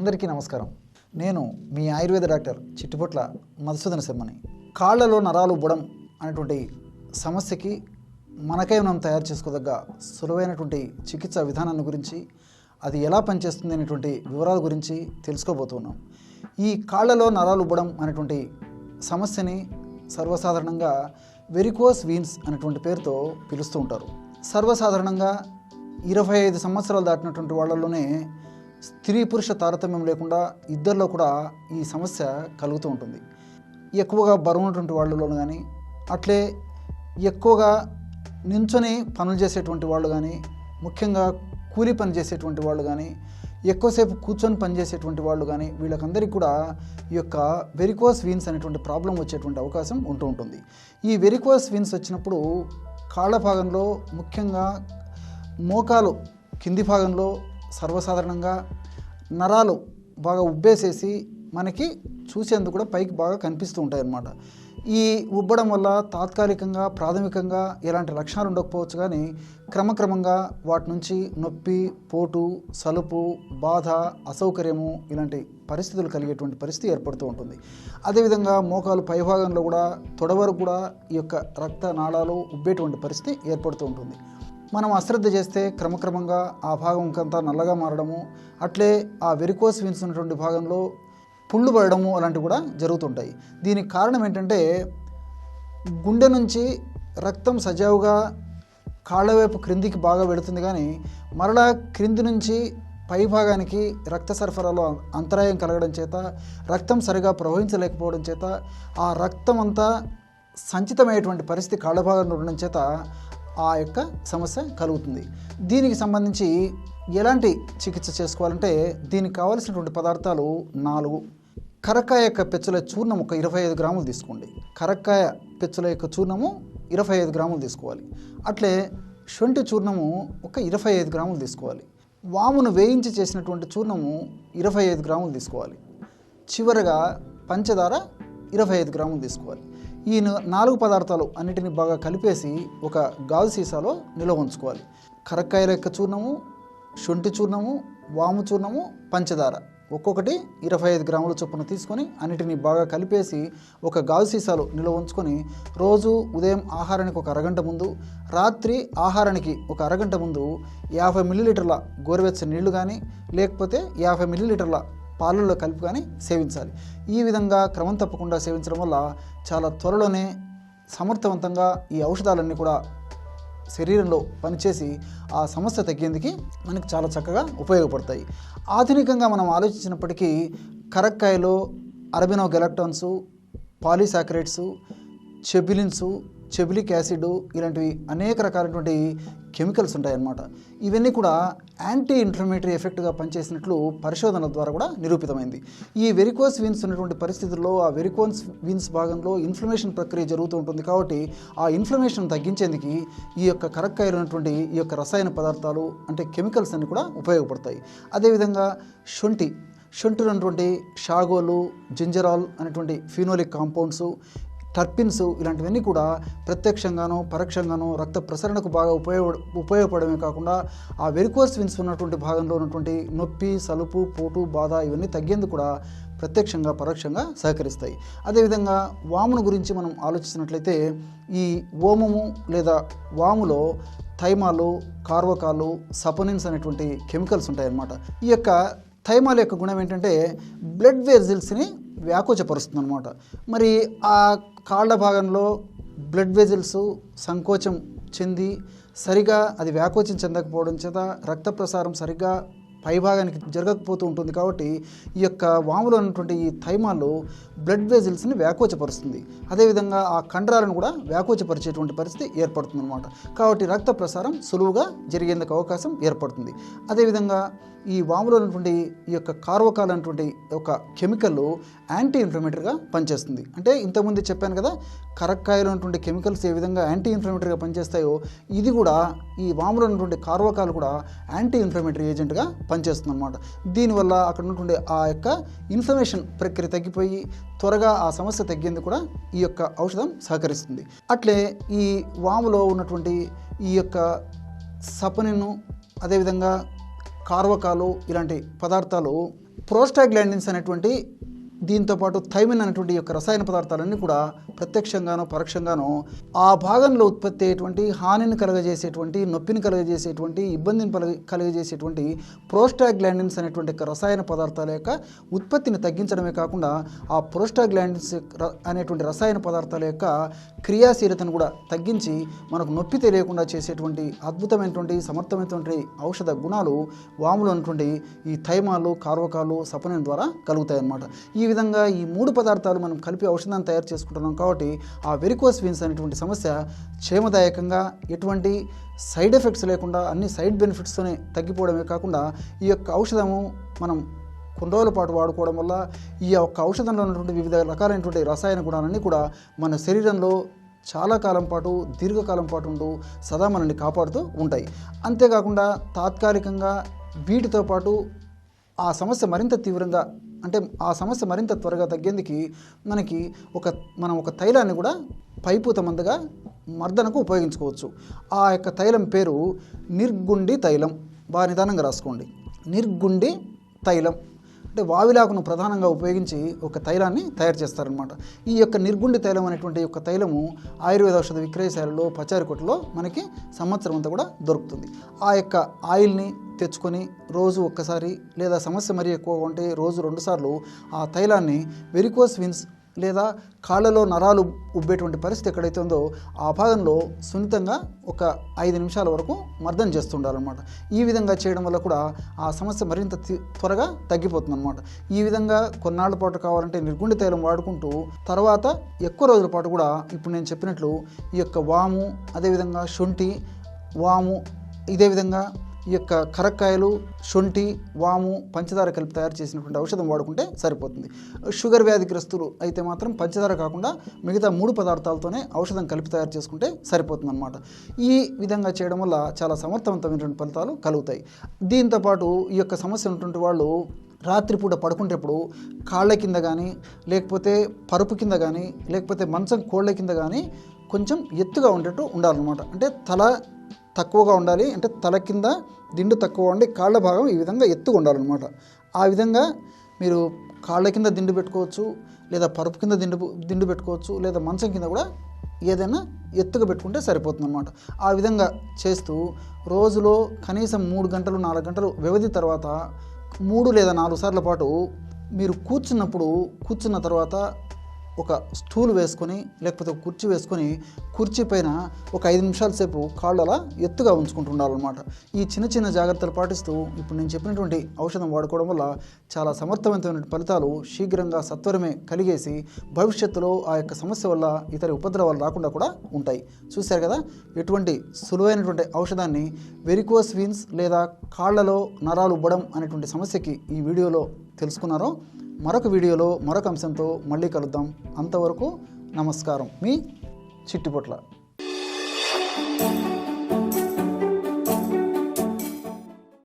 అందరికీ నమస్కారం. నేను మీ ఆయుర్వేద డాక్టర్ చిట్టిపొట్ల మధుసూదన శర్మని. కాళ్లలో నరాలు ఉబ్బడం అనేటువంటి సమస్యకి మనకై మనం తయారు చేసుకోదగ్గ సులువైనటువంటి చికిత్సా విధానాన్ని గురించి, అది ఎలా పనిచేస్తుంది అనేటువంటి వివరాల గురించి తెలుసుకోబోతున్నాం. ఈ కాళ్లలో నరాలు ఉబ్బడం అనేటువంటి సమస్యని సర్వసాధారణంగా వెరికోస్ వీన్స్ అనేటువంటి పేరుతో పిలుస్తూ ఉంటారు. సర్వసాధారణంగా 25 సంవత్సరాలు దాటినటువంటి వాళ్ళలోనే స్త్రీ పురుష తారతమ్యం లేకుండా ఇద్దరిలో కూడా ఈ సమస్య కలుగుతూ ఉంటుంది. ఎక్కువగా బరువు ఉన్నటువంటి వాళ్ళలోనూ కానీ, అట్లే ఎక్కువగా నించొని పనులు చేసేటువంటి వాళ్ళు కానీ, ముఖ్యంగా కూలీ పని చేసేటువంటి వాళ్ళు కానీ, ఎక్కువసేపు కూర్చొని పనిచేసేటువంటి వాళ్ళు కానీ, వీళ్ళకందరికీ కూడా ఈ యొక్క వెరికోస్ వీన్స్ అనేటువంటి ప్రాబ్లం వచ్చేటువంటి అవకాశం ఉంటూ ఉంటుంది. ఈ వెరికోస్ వీన్స్ వచ్చినప్పుడు కాళ్ళ భాగంలో, ముఖ్యంగా మోకాలు కింది భాగంలో సర్వసాధారణంగా నరాలు బాగా ఉబ్బేసేసి మనకి చూసేందుకు కూడా పైకి బాగా కనిపిస్తూ ఉంటాయి అన్నమాట. ఈ ఉబ్బడం వల్ల తాత్కాలికంగా, ప్రాథమికంగా ఎలాంటి లక్షణాలు ఉండకపోవచ్చు, కానీ క్రమక్రమంగా వాటి నుంచి నొప్పి, పోటు, సలుపు, బాధ, అసౌకర్యము ఇలాంటి పరిస్థితులు కలిగేటువంటి పరిస్థితి ఏర్పడుతూ ఉంటుంది. అదేవిధంగా మోకాలు పైభాగంలో కూడా, తొడ వరకు కూడా ఈ యొక్క రక్త నాళాలు ఉబ్బేటువంటి పరిస్థితి ఏర్పడుతూ ఉంటుంది. మనం అశ్రద్ధ చేస్తే క్రమక్రమంగా ఆ భాగం అంతా నల్లగా మారడము, అట్లే ఆ వెరికోస్ వీన్స్ ఉన్నటువంటి భాగంలో పుళ్ళు పడడము అలాంటివి కూడా జరుగుతుంటాయి. దీనికి కారణం ఏంటంటే, గుండె నుంచి రక్తం సజావుగా కాళ్ళ వైపు క్రిందికి బాగా వెళుతుంది, కానీ మరలా క్రింది నుంచి పై భాగానికి రక్త సరఫరాలో అంతరాయం కలగడం చేత, రక్తం సరిగా ప్రవహించలేకపోవడం చేత, ఆ రక్తం అంతా సంచితమయ్యేటువంటి పరిస్థితి కాళ్ళ భాగంలో ఉండడం చేత ఆ యొక్క సమస్య కలుగుతుంది. దీనికి సంబంధించి ఎలాంటి చికిత్స చేసుకోవాలంటే, దీనికి కావాల్సినటువంటి పదార్థాలు 4. కరక్కాయ యొక్క పెచ్చుల చూర్ణం ఒక 25 గ్రాములు తీసుకోండి. కరక్కాయ పెచ్చుల యొక్క చూర్ణము 25 గ్రాములు తీసుకోవాలి. అట్లే శొంఠి చూర్ణము ఒక 25 గ్రాములు తీసుకోవాలి. వామును వేయించి చేసినటువంటి చూర్ణము 25 గ్రాములు తీసుకోవాలి. చివరగా పంచదార 25 గ్రాములు తీసుకోవాలి. ఈ 4 పదార్థాలు అన్నిటిని బాగా కలిపేసి ఒక గాజు సీసాలో నిల్వ ఉంచుకోవాలి. కరక్కాయల యొక్క చూర్ణము, శొంఠి చూర్ణము, వాము చూర్ణము, పంచదార ఒక్కొక్కటి 25 గ్రాముల చొప్పున తీసుకొని అన్నిటిని బాగా కలిపేసి ఒక గాజు సీసాలో నిల్వ ఉంచుకొని, రోజు ఉదయం ఆహారానికి ఒక అరగంట ముందు, రాత్రి ఆహారానికి ఒక అరగంట ముందు 50 మిల్లీలీటర్ల గోరువెచ్చని నీళ్లు కానీ, లేకపోతే 50 మిల్లీలీటర్ల పాలల్లో కలిపి కానీ సేవించాలి. ఈ విధంగా క్రమం తప్పకుండా సేవించడం వల్ల చాలా త్వరలోనే సమర్థవంతంగా ఈ ఔషధాలన్నీ కూడా శరీరంలో పనిచేసి ఆ సమస్య తగ్గేందుకు మనకు చాలా చక్కగా ఉపయోగపడతాయి. ఆధునికంగా మనం ఆలోచించినప్పటికీ కరక్కాయలో అరబినో గెలక్టాన్సు, పాలీసాకరైడ్సు, చెబిలిన్సు, చెబిలిక్ యాసిడ్ ఇలాంటివి అనేక రకాలైనటువంటి కెమికల్స్ ఉంటాయన్నమాట. ఇవన్నీ కూడా యాంటీ ఇన్ఫ్లమేటరీ ఎఫెక్ట్గా పనిచేసినట్లు పరిశోధనల ద్వారా కూడా నిరూపితమైంది. ఈ వెరికోస్ వీన్స్ ఉన్నటువంటి పరిస్థితుల్లో ఆ వెరికోస్ వీన్స్ భాగంలో ఇన్ఫ్లమేషన్ ప్రక్రియ జరుగుతూ ఉంటుంది. కాబట్టి ఆ ఇన్ఫ్లమేషన్ తగ్గించేందుకు ఈ యొక్క కరక్కాయలు ఉన్నటువంటి ఈ యొక్క రసాయన పదార్థాలు అంటే కెమికల్స్ అన్ని కూడా ఉపయోగపడతాయి. అదేవిధంగా శొంఠిలో ఉన్నటువంటి షాగోలు, జింజరాల్ అనేటువంటి ఫినోలిక్ కాంపౌండ్స్, టర్పిన్స్ ఇలాంటివన్నీ కూడా ప్రత్యక్షంగానో పరోక్షంగానో రక్త ప్రసరణకు బాగా ఉపయోగపడమే కాకుండా ఆ వెరికోస్ వీన్స్ ఉన్నటువంటి భాగంలో ఉన్నటువంటి నొప్పి, సలుపు, పోటు, బాధ ఇవన్నీ తగ్గేందుకు కూడా ప్రత్యక్షంగా పరోక్షంగా సహకరిస్తాయి. అదేవిధంగా వామును గురించి మనం ఆలోచించినట్లయితే, ఈ ఓమము లేదా వాములో థైమాలు, కార్వకాలు, సపోనిన్స్ అనేటువంటి కెమికల్స్ ఉంటాయన్నమాట. ఈ యొక్క థైమాల్ యొక్క గుణం ఏంటంటే బ్లడ్ వెజిల్స్ని వ్యాకోచపరుస్తుంది అనమాట. మరి ఆ కాళ్ళ భాగంలో బ్లడ్ వెజిల్స్ సంకోచం చెంది సరిగా అది వ్యాకోచం చెందకపోవడం చేత రక్త ప్రసారం సరిగ్గా పైభాగానికి జరగకపోతూ ఉంటుంది. కాబట్టి ఈ యొక్క వాములో ఉన్నటువంటి ఈ థైమాలు బ్లడ్ వెజిల్స్ని వ్యాకోచపరుస్తుంది. అదేవిధంగా ఆ కండరాలను కూడా వ్యాకోచపరిచేటువంటి పరిస్థితి ఏర్పడుతుంది అనమాట. కాబట్టి రక్త ప్రసారం సులువుగా జరిగేందుకు అవకాశం ఏర్పడుతుంది. అదేవిధంగా ఈ వాములో ఉన్నటువంటి ఈ యొక్క కార్వకాల్ అనేటువంటి ఒక కెమికల్ యాంటీ ఇన్ఫ్లమేటరీగా పనిచేస్తుంది. అంటే ఇంతకుముందు చెప్పాను కదా, కరక్కాయలో ఉన్నటువంటి కెమికల్స్ ఏ విధంగా యాంటీ ఇన్ఫ్లమేటరీగా పనిచేస్తాయో, ఇది కూడా ఈ వాములో ఉన్నటువంటి కార్వకాల్ కూడా యాంటీ ఇన్ఫ్లమేటరీ ఏజెంట్గా పనిచేస్తుంది అనమాట. దీనివల్ల అక్కడ ఉన్నటువంటి ఆ యొక్క ఇన్ఫ్లమేషన్ ప్రక్రియ తగ్గిపోయి త్వరగా ఆ సమస్య తగ్గేందుకు కూడా ఈ యొక్క ఔషధం సహకరిస్తుంది. అట్లే ఈ వాములో ఉన్నటువంటి ఈ యొక్క సపనిను, అదేవిధంగా కార్వకాలు ఇలాంటి పదార్థాలు ప్రోస్టాగ్లాండిన్స్ అనేటువంటి దీంతోపాటు థైమిన్ అనేటువంటి యొక్క రసాయన పదార్థాలన్నీ కూడా ప్రత్యక్షంగానో పరోక్షంగానో ఆ భాగంలో ఉత్పత్తి అయ్యేటువంటి హానిని కలుగజేసేటువంటి, నొప్పిని కలుగజేసేటువంటి, ఇబ్బందిని కలుగజేసేటువంటి ప్రోస్టాగ్లాండిన్స్ అనేటువంటి యొక్క రసాయన పదార్థాల యొక్క ఉత్పత్తిని తగ్గించడమే కాకుండా ఆ ప్రోస్టాగ్లాండిన్స్ అనేటువంటి రసాయన పదార్థాల యొక్క క్రియాశీలతను కూడా తగ్గించి మనకు నొప్పి తెలియకుండా చేసేటువంటి అద్భుతమైనటువంటి సమర్థమైనటువంటి ఔషధ గుణాలు వాములో ఉన్నటువంటి ఈ థైమాలు, కార్వకాలు, సపనిన్ ద్వారా కలుగుతాయి అన్నమాట. ఈ విధంగా ఈ 3 పదార్థాలు మనం కలిపి ఔషధాన్ని తయారు చేసుకుంటున్నాం కాబట్టి ఆ వెరికోస్ వెయిన్స్ అనేటువంటి సమస్య క్షేమదాయకంగా, ఎటువంటి సైడ్ ఎఫెక్ట్స్ లేకుండా, అన్ని సైడ్ బెనిఫిట్స్తోనే తగ్గిపోవడమే కాకుండా ఈ యొక్క ఔషధము మనం కొన్ని రోజుల పాటు వాడుకోవడం వల్ల ఈ యొక్క ఔషధంలో ఉన్నటువంటి వివిధ రకాలైనటువంటి రసాయన గుణాలన్నీ కూడా మన శరీరంలో చాలా కాలం పాటు, దీర్ఘకాలం పాటు ఉంటూ సదా మనల్ని కాపాడుతూ ఉంటాయి. అంతేకాకుండా తాత్కాలికంగా వీటితో పాటు ఆ సమస్య మరింత తీవ్రంగా, అంటే ఆ సమస్య మరింత త్వరగా తగ్గేందుకు మనం ఒక తైలాన్ని కూడా పైపూత మందుగా మర్దనకు ఉపయోగించుకోవచ్చు. ఆ యొక్క తైలం పేరు నిర్గుండి తైలం. బాగా నిదానంగా రాసుకోండి. నిర్గుండి తైలం అంటే వావిలాకును ప్రధానంగా ఉపయోగించి ఒక తైలాన్ని తయారు చేస్తారనమాట. ఈ యొక్క నిర్గుండి తైలం అనేటువంటి యొక్క తైలము ఆయుర్వేద ఔషధ విక్రయశాలలో, పచారి కొట్టులో మనకి సంవత్సరం అంతా కూడా దొరుకుతుంది. ఆ యొక్క ఆయిల్ని తెచ్చుకొని రోజు ఒక్కసారి, లేదా సమస్య మరీ ఎక్కువగా ఉంటే రోజు 2 సార్లు ఆ తైలాన్ని వెరికోస్ వెయిన్స్ లేదా కాళ్ళలో నరాలు ఉబ్బేటువంటి పరిస్థితి ఎక్కడైతే ఉందో ఆ భాగంలో సున్నితంగా ఒక 5 నిమిషాల వరకు మర్దన చేస్తుండాలన్నమాట. ఈ విధంగా చేయడం వల్ల కూడా ఆ సమస్య మరింత త్వరగా తగ్గిపోతుంది అనమాట. ఈ విధంగా కొన్నాళ్ళ పాటు కావాలంటే నిర్గుండి తైలం వాడుకుంటూ తర్వాత ఎక్కువ రోజుల పాటు కూడా ఇప్పుడు నేను చెప్పినట్లు ఈ యొక్క వాము, అదేవిధంగా శొంఠి, వాము, ఇదే విధంగా ఈ యొక్క కరక్కాయలు, శొంఠి, వాము, పంచదార కలిపి తయారు చేసినటువంటి ఔషధం వాడుకుంటే సరిపోతుంది. షుగర్ వ్యాధిగ్రస్తులు అయితే మాత్రం పంచదార కాకుండా మిగతా 3 పదార్థాలతోనే ఔషధం కలిపి తయారు చేసుకుంటే సరిపోతుంది అన్నమాట. ఈ విధంగా చేయడం వల్ల చాలా సమర్థవంతమైనటువంటి ఫలితాలు కలుగుతాయి. దీంతోపాటు ఈ యొక్క సమస్య ఉన్నటువంటి వాళ్ళు రాత్రిపూట పడుకునేటప్పుడు కాళ్ళ కింద కానీ, లేకపోతే పరుపు కింద కానీ, లేకపోతే మంచం కోళ్ళ కింద కానీ కొంచెం ఎత్తుగా ఉండేట్టు ఉండాలన్నమాట. అంటే తల తక్కువగా ఉండాలి, అంటే తల కింద దిండు తక్కువ ఉండి కాళ్ళ భాగం ఈ విధంగా ఎత్తుగా ఉండాలన్నమాట. ఆ విధంగా మీరు కాళ్ళ కింద దిండు పెట్టుకోవచ్చు, లేదా పరుపు కింద దిండు పెట్టుకోవచ్చు, లేదా మంచం కింద కూడా ఏదైనా ఎత్తుగా పెట్టుకుంటే సరిపోతుంది అన్నమాట. ఆ విధంగా చేస్తూ రోజులో కనీసం 3 గంటలు 4 గంటలు వ్యవధి తర్వాత 3 లేదా 4 సార్ల పాటు మీరు కూర్చున్న తర్వాత ఒక స్టూల్ వేసుకొని, లేకపోతే ఒక కుర్చీ వేసుకొని, కుర్చీ పైన ఒక 5 నిమిషాల సేపు కాళ్ళు అలా ఎత్తుగా ఉంచుకుంటూ ఉండాలన్నమాట. ఈ చిన్న చిన్న జాగ్రత్తలు పాటిస్తూ ఇప్పుడు నేను చెప్పినటువంటి ఔషధం వాడుకోవడం వల్ల చాలా సమర్థవంతమైన ఫలితాలు శీఘ్రంగా సత్వరమే కలిగేసి భవిష్యత్తులో ఆ యొక్క సమస్య వల్ల ఇతర ఉపద్రవాలు రాకుండా కూడా ఉంటాయి. చూశారు కదా, ఎటువంటి సులువైనటువంటి ఔషధాన్ని వెరికోస్ వెయిన్స్ లేదా కాళ్లలో నరాలు ఉబ్బడం అనేటువంటి సమస్యకి ఈ వీడియోలో తెలుసుకున్నారో. మరొక వీడియోలో మరొక అంశంతో మళ్ళీ కలుద్దాం. అంతవరకు నమస్కారం. మీ చిట్టిపొట్ల.